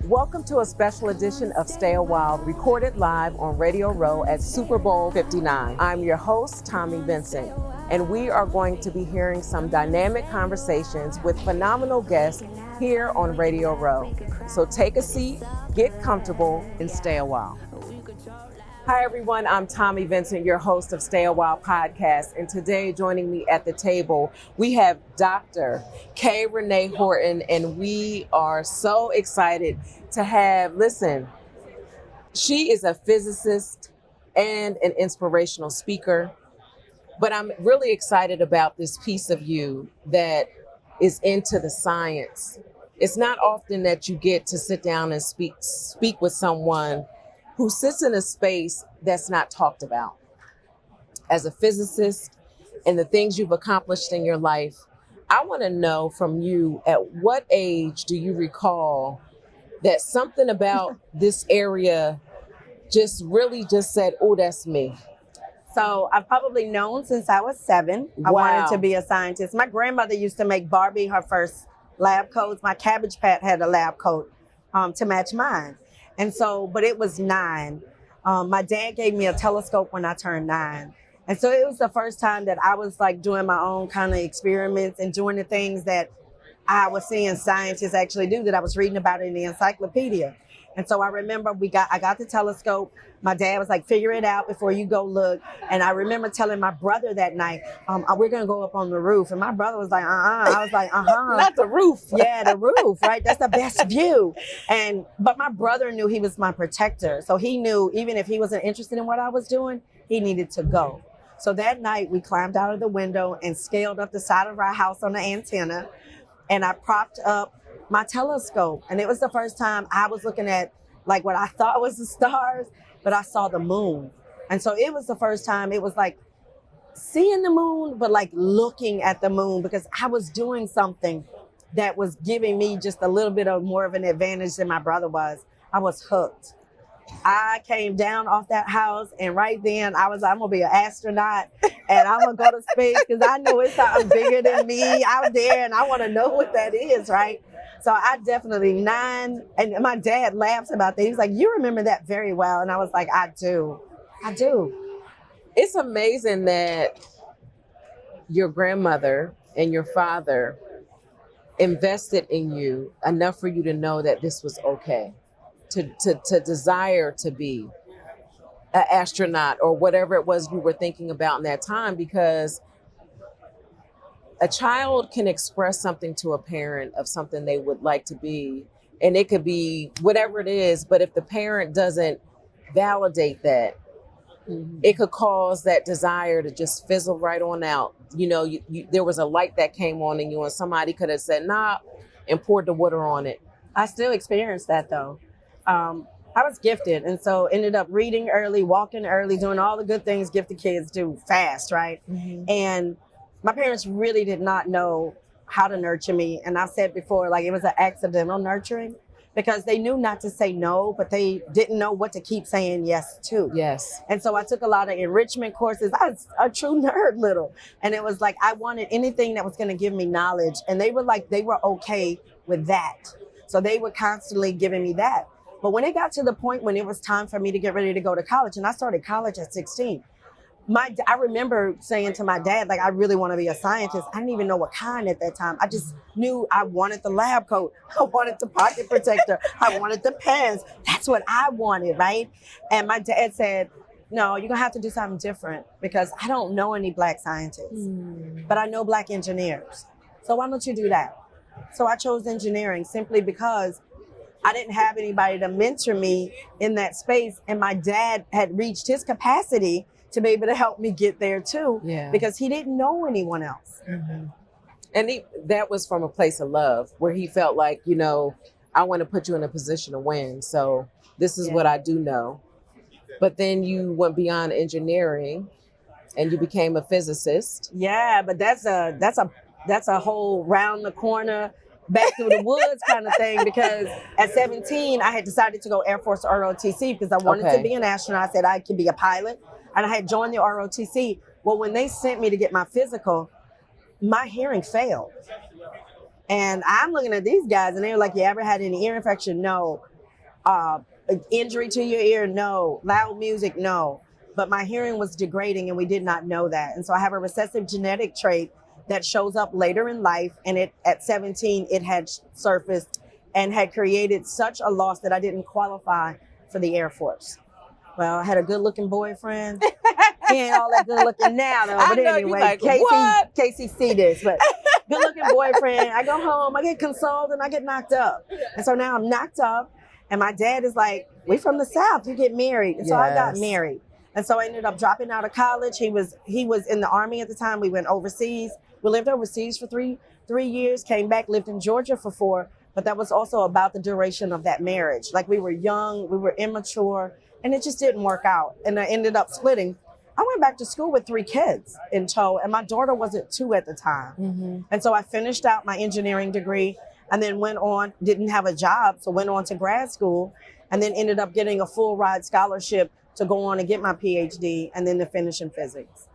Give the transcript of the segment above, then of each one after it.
Welcome to a special edition of Stay a While, recorded live on Radio Row at Super Bowl 59. I'm your host, Tommi Vincent, and we are going to be hearing some dynamic conversations with phenomenal guests here on Radio Row. So take a seat, get comfortable, and stay a while. Hi everyone, I'm Tommi Vincent, your host of Stay a While podcast, and today joining me at the table, we have Dr. K. Renee Horton, and we are so excited to have, she is a physicist and an inspirational speaker, but I'm really excited about this piece of you that is into the science. It's not often that you get to sit down and speak with someone who sits in a space that's not talked about. As a physicist and the things you've accomplished in your life, I want to know from you, at what age do you recall that something about this area just said, oh, that's me? So I've probably known since I was 7. I wanted to be a scientist. My grandmother used to make Barbie her first lab coats. My Cabbage Patch had a lab coat to match mine. And so, but it was 9. My dad gave me a telescope when I turned 9. And so it was the first time that I was like doing my own kind of experiments and doing the things that I was seeing scientists actually do, that I was reading about in the encyclopedia. And so I remember I got the telescope. My dad was like, figure it out before you go look. And I remember telling my brother that night, we're going to go up on the roof. And my brother was like, I was like, Not the roof. Yeah, the roof, right? That's the best view. But my brother knew he was my protector. So he knew even if he wasn't interested in what I was doing, he needed to go. So that night we climbed out of the window and scaled up the side of our house on the antenna. And I propped up my telescope. And it was the first time I was looking at like what I thought was the stars, but I saw the moon. And so it was the first time it was like seeing the moon, but like looking at the moon, because I was doing something that was giving me just a little bit of more of an advantage than my brother was. I was hooked. I came down off that house, and right then I was like, I'm gonna be an astronaut and I'm gonna go to space because I know it's something bigger than me out there and I want to know what that is, right? So I definitely 9, and my dad laughs about that. He's like, you remember that very well. And I was like, I do. It's amazing that your grandmother and your father invested in you enough for you to know that this was okay, to desire to be an astronaut or whatever it was you were thinking about in that time, because a child can express something to a parent of something they would like to be, and it could be whatever it is, but if the parent doesn't validate that, it could cause that desire to just fizzle right on out. You know, there was a light that came on in you and somebody could have said, nah, and poured the water on it. I still experienced that though. I was gifted, and so ended up reading early, walking early, doing all the good things gifted kids do fast, right? Mm-hmm. And my parents really did not know how to nurture me. And I've said before, like it was an accidental nurturing, because they knew not to say no, but they didn't know what to keep saying yes to. Yes. And so I took a lot of enrichment courses. I was a true nerd little. And it was like, I wanted anything that was going to give me knowledge. And they were okay with that. So they were constantly giving me that. But when it got to the point when it was time for me to get ready to go to college, and I started college at 16, I remember saying to my dad, like, I really want to be a scientist. I didn't even know what kind at that time. I just knew I wanted the lab coat. I wanted the pocket protector. I wanted the pens. That's what I wanted, right? And my dad said, no, you're going to have to do something different, because I don't know any Black scientists, but I know Black engineers. So why don't you do that? So I chose engineering simply because I didn't have anybody to mentor me in that space. And my dad had reached his capacity to be able to help me get there too, because he didn't know anyone else. Mm-hmm. And that was from a place of love, where he felt like, you know, I want to put you in a position to win. So this is what I do know. But then you went beyond engineering and you became a physicist. Yeah, but that's a whole round the corner, back through the woods kind of thing, because at 17, I had decided to go Air Force ROTC because I wanted to be an astronaut. I said I could be a pilot. And I had joined the ROTC. Well, when they sent me to get my physical, my hearing failed. And I'm looking at these guys and they were like, you ever had any ear infection? No. Uh, Injury to your ear, no. Loud music, no. But my hearing was degrading and we did not know that. And so I have a recessive genetic trait that shows up later in life. And at 17, it had surfaced and had created such a loss that I didn't qualify for the Air Force. Well, I had a good looking boyfriend. He ain't all that good looking now though. But anyway, like, Casey see this, but good looking boyfriend. I go home, I get consoled and I get knocked up. And so now I'm knocked up and my dad is like, we from the South, you get married. And so I got married. And so I ended up dropping out of college. He was in the Army at the time. We went overseas. We lived overseas for three years, came back, lived in Georgia for 4. But that was also about the duration of that marriage. Like we were young, we were immature, and it just didn't work out. And I ended up splitting. I went back to school with 3 kids in tow, and my daughter wasn't 2 at the time. Mm-hmm. And so I finished out my engineering degree and then went on, didn't have a job, so went on to grad school and then ended up getting a full ride scholarship to go on and get my Ph.D. and then to finish in physics.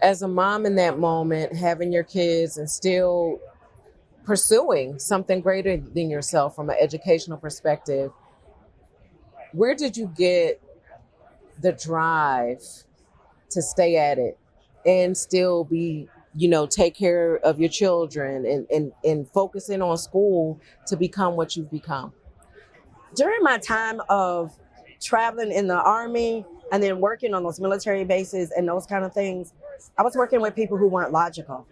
As a mom in that moment, having your kids and still pursuing something greater than yourself from an educational perspective, where did you get the drive to stay at it and still be, take care of your children and focusing on school to become what you've become? During my time of traveling in the Army and then working on those military bases and those kind of things, I was working with people who weren't logical.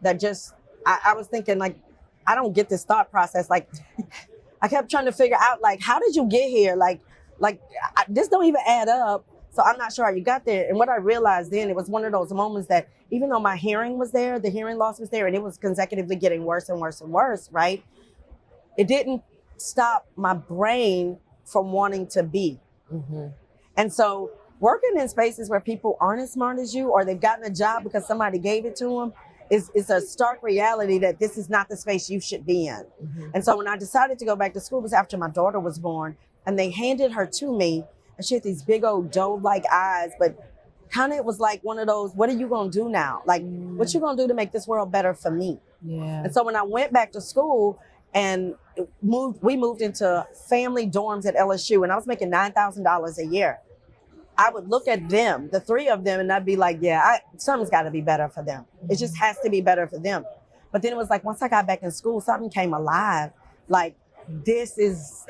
That just, I was thinking like, I don't get this thought process. Like, I kept trying to figure out like, how did you get here? This don't even add up. So I'm not sure how you got there. And what I realized then, it was one of those moments that even though my hearing was there, the hearing loss was there, and it was consecutively getting worse and worse and worse, right? It didn't stop my brain from wanting to be. Mm-hmm. And so working in spaces where people aren't as smart as you, or they've gotten a job because somebody gave it to them, is a stark reality that this is not the space you should be in. Mm-hmm. And so when I decided to go back to school, it was after my daughter was born, and they handed her to me, and she had these big old dove-like eyes, but kind of it was like one of those, what are you gonna do now? Like, what you gonna do to make this world better for me? Yeah. And so when I went back to school and we moved into family dorms at LSU, and I was making $9,000 a year. I would look at them, the 3 of them, and I'd be like, yeah, something's got to be better for them. It just has to be better for them. But then it was like, once I got back in school, something came alive. Like, this is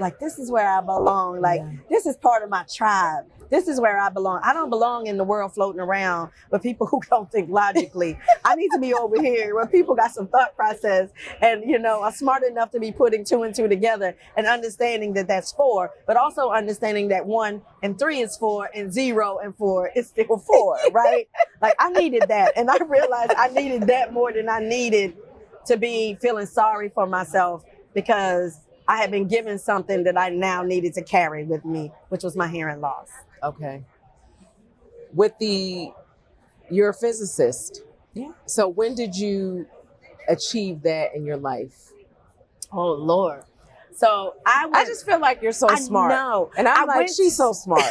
where I belong. Like, this is part of my tribe. This is where I belong. I don't belong in the world floating around with people who don't think logically. I need to be over here where people got some thought process and, are smart enough to be putting 2 and 2 together and understanding that that's 4, but also understanding that 1 and 3 is 4 and 0 and 4 is still 4, right? Like I needed that. And I realized I needed that more than I needed to be feeling sorry for myself, because I had been given something that I now needed to carry with me, which was my hearing loss. Okay. You're a physicist. Yeah. So when did you achieve that in your life? Oh, Lord. So I just feel like you're so smart. No. And I'm like, she's so smart.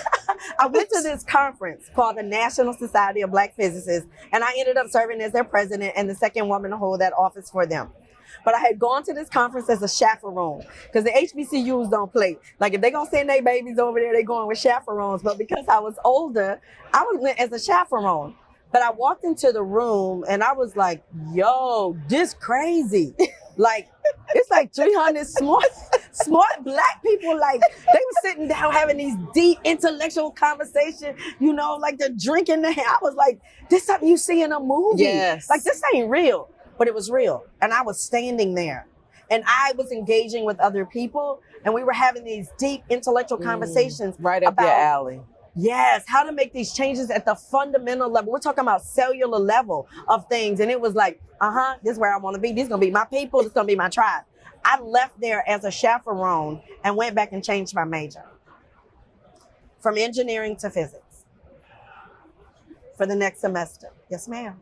I went to this conference called the National Society of Black Physicists, and I ended up serving as their president and the second woman to hold that office for them. But I had gone to this conference as a chaperone, because the HBCUs don't play. Like if they're going to send their babies over there, they're going with chaperones. But because I was older, I went as a chaperone. But I walked into the room and I was like, yo, this crazy. Like, it's like 300 smart black people. Like they were sitting down having these deep intellectual conversations, like they're drinking. I was like, this is something you see in a movie. Yes. Like this ain't real. But it was real. And I was standing there and I was engaging with other people, and we were having these deep intellectual conversations. Right up your alley. Yes, how to make these changes at the fundamental level. We're talking about cellular level of things. And it was like, this is where I want to be. This is going to be my people. This is going to be my tribe. I left there as a chaperone and went back and changed my major from engineering to physics for the next semester. Yes, ma'am.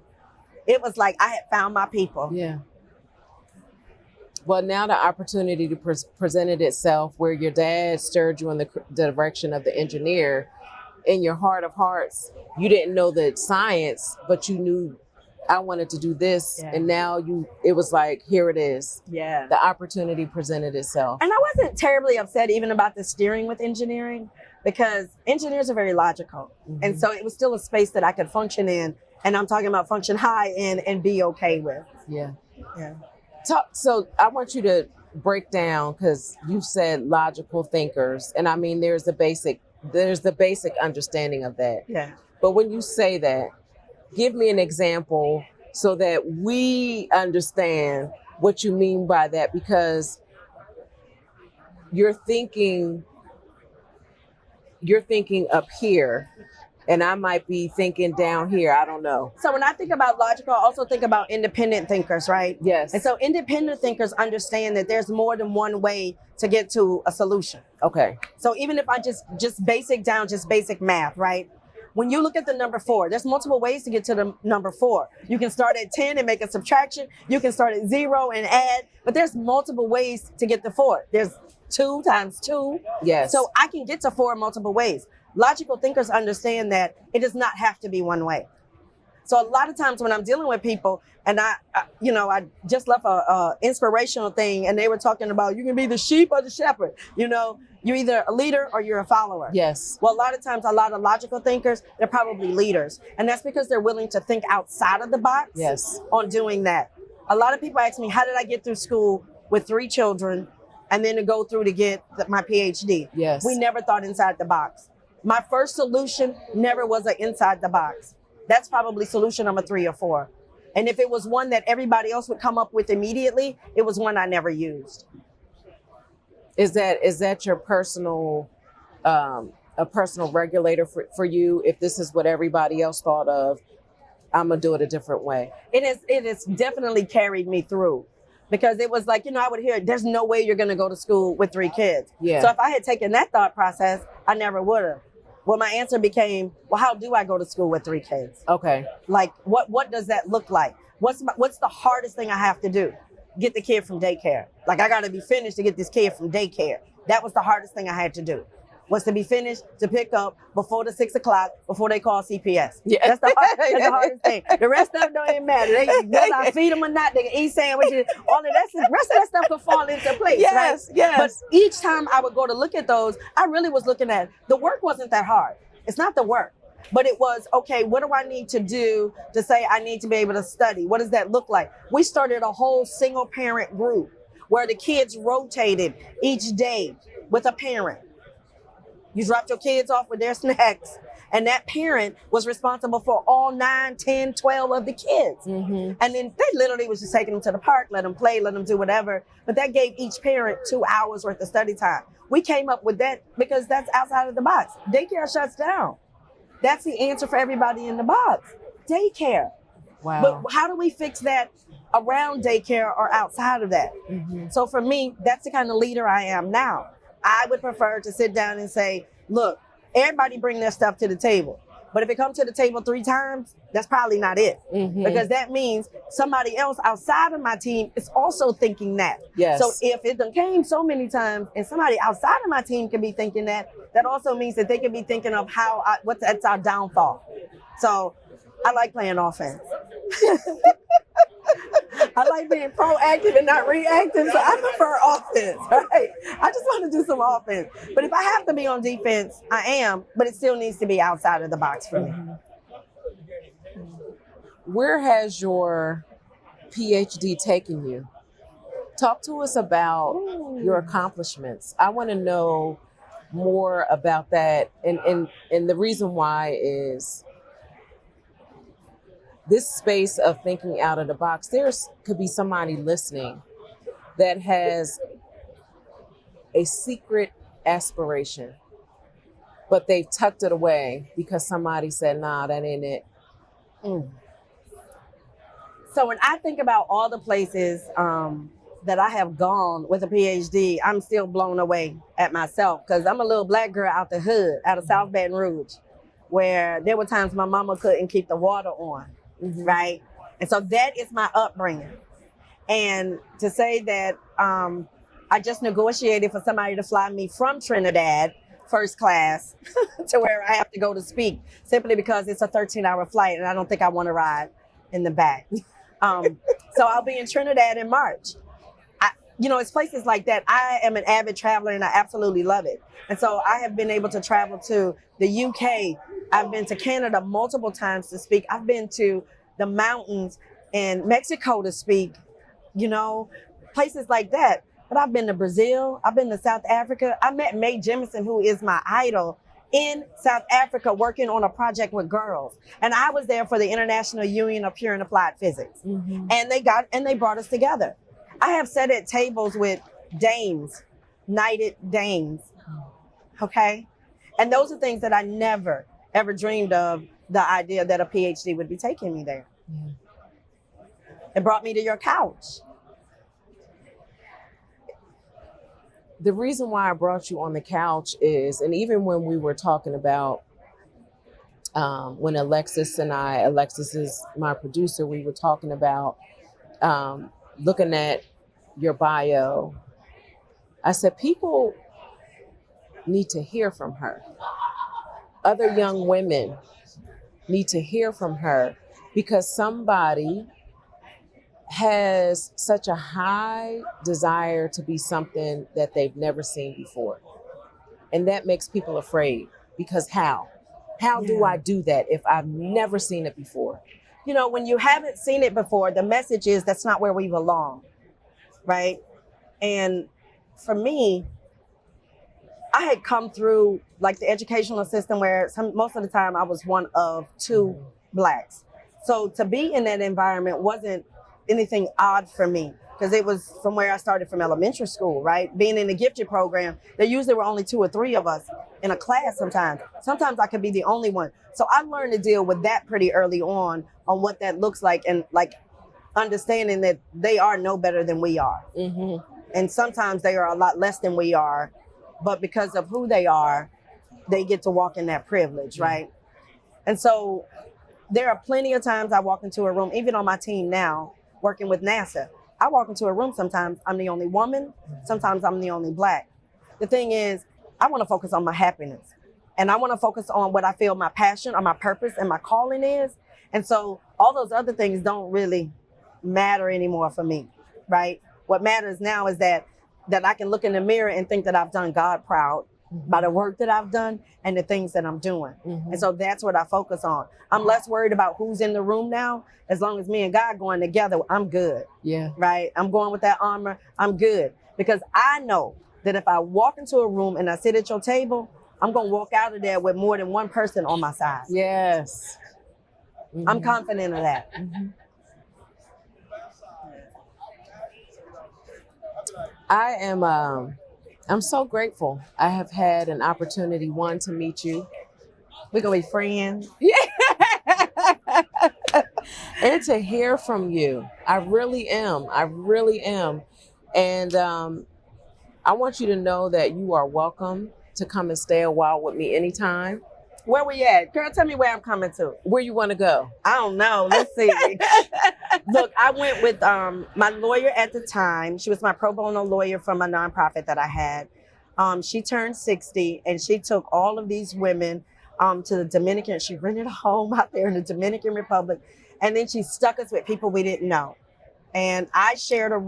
It was like I had found my people. Yeah. Well, now the opportunity to presented itself where your dad stirred you in the direction of the engineer. In your heart of hearts, you didn't know the science, but you knew I wanted to do this, Yeah. and now it was like, here it is. Yeah. The opportunity presented itself. And I wasn't terribly upset even about the steering with engineering, because engineers are very logical. And so it was still a space that I could function in. And I'm talking about function high in and be okay with. Yeah. Yeah. So I want you to break down, because you said logical thinkers, and I mean there's the basic understanding of that. Yeah. But when you say that, give me an example so that we understand what you mean by that, because you're thinking up here, and I might be thinking down here. I don't know. So when I think about logical, I also think about independent thinkers, right? Yes. And so independent thinkers understand that there's more than one way to get to a solution. Okay. So even if I just basic math, right? When you look at the number 4, there's multiple ways to get to the number 4. You can start at 10 and make a subtraction. You can start at 0 and add, but there's multiple ways to get to 4. There's 2 times 2. Yes. So I can get to 4 multiple ways. Logical thinkers understand that it does not have to be one way. So a lot of times when I'm dealing with people, and I just left a inspirational thing, and they were talking about, you can be the sheep or the shepherd. You're either a leader or you're a follower. Yes. Well, a lot of times, a lot of logical thinkers, they're probably leaders. And that's because they're willing to think outside of the box. Yes. On doing that. A lot of people ask me, how did I get through school with 3 children and then to go through to get my Ph.D.? Yes. We never thought inside the box. My first solution never was an inside the box. That's probably solution number 3 or 4. And if it was one that everybody else would come up with immediately, it was one I never used. Is that your personal, a personal regulator for you? If this is what everybody else thought of, I'm gonna do it a different way. It has definitely carried me through, because it was like, I would hear, there's no way you're gonna go to school with 3 kids. Yeah. So if I had taken that thought process, I never would have. Well, my answer became, well, how do I go to school with 3 kids? Okay. Like, what does that look like? What's the hardest thing I have to do? Get the kid from daycare. Like, I got to be finished to get this kid from daycare. That was the hardest thing I had to do. Was to be finished to pick up before the 6 o'clock, before they call CPS. Yeah. That's the hardest thing. The rest of it don't even matter. Whether I feed them or not, they can eat sandwiches, all of that. The rest of that stuff could fall into place, Yes, right? yes. But each time I would go to look at those, I really was looking at, the work wasn't that hard. It's not the work. But it was, okay, what do I need to do to say I need to be able to study? What does that look like? We started a whole single parent group where the kids rotated each day with a parent. You dropped your kids off with their snacks, and that parent was responsible for all 9, 10, 12 of the kids. Mm-hmm. And then they literally was just taking them to the park, let them play, let them do whatever. But that gave each parent 2 hours worth of study time. We came up with that because that's outside of the box. Daycare shuts down. That's the answer for everybody in the box. Daycare. Wow. But how do we fix that around daycare or outside of that? Mm-hmm. So for me, that's the kind of leader I am now. I would prefer to sit down and say, look, everybody bring their stuff to the table. But if it comes to the table 3 times, that's probably not it. Mm-hmm. Because that means somebody else outside of my team is also thinking that. Yes. So if it done came so many times and somebody outside of my team can be thinking that, that also means that they can be thinking of that's our downfall. So I like playing offense. I like being proactive and not reactive, so I prefer offense, right? I just want to do some offense. But if I have to be on defense, I am, but it still needs to be outside of the box for me. Where has your PhD taken you? Talk to us about your accomplishments. I want to know more about that. And the reason why is this space of thinking out of the box. Could be somebody listening that has a secret aspiration, but they've tucked it away because somebody said, nah, that ain't it. So when I think about all the places that I have gone with a PhD, I'm still blown away at myself, because I'm a little Black girl out the hood, out of South Baton Rouge, where there were times my mama couldn't keep the water on. Mm-hmm. Right? And so that is my upbringing. And to say that I just negotiated for somebody to fly me from Trinidad, first class, to where I have to go to speak, simply because it's a 13-hour flight and I don't think I want to ride in the back. So I'll be in Trinidad in March. It's places like that. I am an avid traveler and I absolutely love it. And so I have been able to travel to the UK. I've been to Canada multiple times to speak. I've been to the mountains in Mexico to speak, places like that. But I've been to Brazil. I've been to South Africa. I met Mae Jemison, who is my idol, in South Africa working on a project with girls. And I was there for the International Union of Pure and Applied Physics. Mm-hmm. And they brought us together. I have sat at tables with dames, knighted dames, okay? And those are things that I never, ever dreamed of, the idea that a PhD would be taking me there. Mm. It brought me to your couch. The reason why I brought you on the couch is, and even when we were talking about, when Alexis is my producer, we were talking about looking at your bio, I said, people need to hear from her. Other young women need to hear from her because somebody has such a high desire to be something that they've never seen before. And that makes people afraid because how? How do I do that if I've never seen it before? When you haven't seen it before, the message is that's not where we belong, right? And for me, I had come through like the educational system where most of the time I was one of two Blacks. So to be in that environment wasn't anything odd for me because it was from where I started from elementary school, right? Being in the gifted program, there usually were only 2 or 3 of us in a class sometimes. Sometimes I could be the only one. So I learned to deal with that pretty early on what that looks like and like understanding that they are no better than we are. Mm-hmm. And sometimes they are a lot less than we are, but because of who they are, they get to walk in that privilege, right? And so there are plenty of times I walk into a room, even on my team now, working with NASA. I walk into a room, sometimes I'm the only woman, sometimes I'm the only Black. The thing is, I want to focus on my happiness. And I want to focus on what I feel my passion or my purpose and my calling is. And so all those other things don't really matter anymore for me, right? What matters now is that I can look in the mirror and think that I've done God proud by the work that I've done and the things that I'm doing. Mm-hmm. And so that's what I focus on. I'm less worried about who's in the room now. As long as me and God going together, I'm good. Yeah. Right? I'm going with that armor. I'm good. Because I know that if I walk into a room and I sit at your table, I'm going to walk out of there with more than one person on my side. Yes. Mm-hmm. I'm confident of that. Mm-hmm. I'm so grateful. I have had an opportunity, one, to meet you. We're going to be friends. Yeah. And to hear from you. I really am. And I want you to know that you are welcome to come and stay a while with me anytime. Where we at? Girl, tell me where I'm coming to. Where you want to go? I don't know. Let's see. Look, I went with my lawyer at the time. She was my pro bono lawyer from a nonprofit that I had. She turned 60 and she took all of these women to the Dominican. She rented a home out there in the Dominican Republic. And then she stuck us with people we didn't know. And I shared a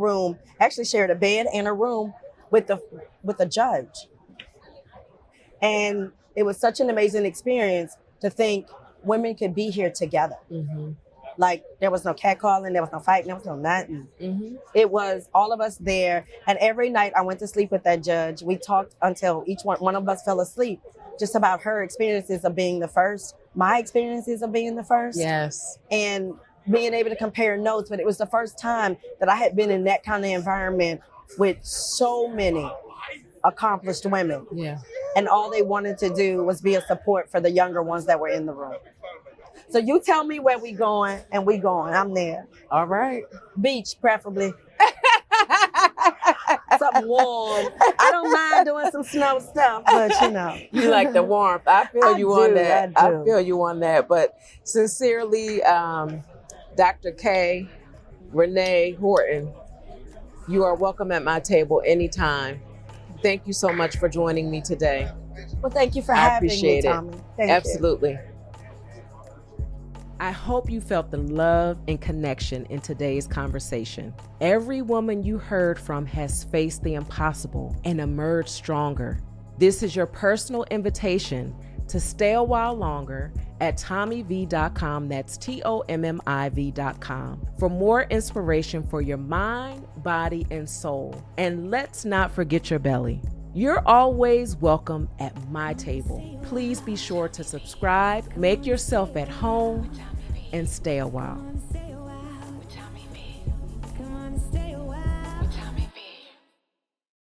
bed and a room with a judge. And it was such an amazing experience to think women could be here together. Mm-hmm. Like there was no catcalling, there was no fighting, there was no nothing. Mm-hmm. It was all of us there. And every night I went to sleep with that judge. We talked until one of us fell asleep, just about her experiences of being the first, my experiences of being the first. Yes. And being able to compare notes. But it was the first time that I had been in that kind of environment with so many accomplished women. Yeah. And all they wanted to do was be a support for the younger ones that were in the room. So you tell me where we going and we going. I'm there. All right. Beach, preferably. Something warm. I don't mind doing some snow stuff, but You like the warmth. I feel you on that. I feel you on that. But sincerely, Dr. K, Renee Horton, you are welcome at my table anytime. Thank you so much for joining me today. Well, thank you for having me, Tommi. Absolutely. I hope you felt the love and connection in today's conversation. Every woman you heard from has faced the impossible and emerged stronger. This is your personal invitation to stay a while longer at TommiV.com. That's TOMMIV.com for more inspiration for your mind, body, and soul. And let's not forget your belly. You're always welcome at my table. Please be sure to subscribe, make yourself at home, and stay a while.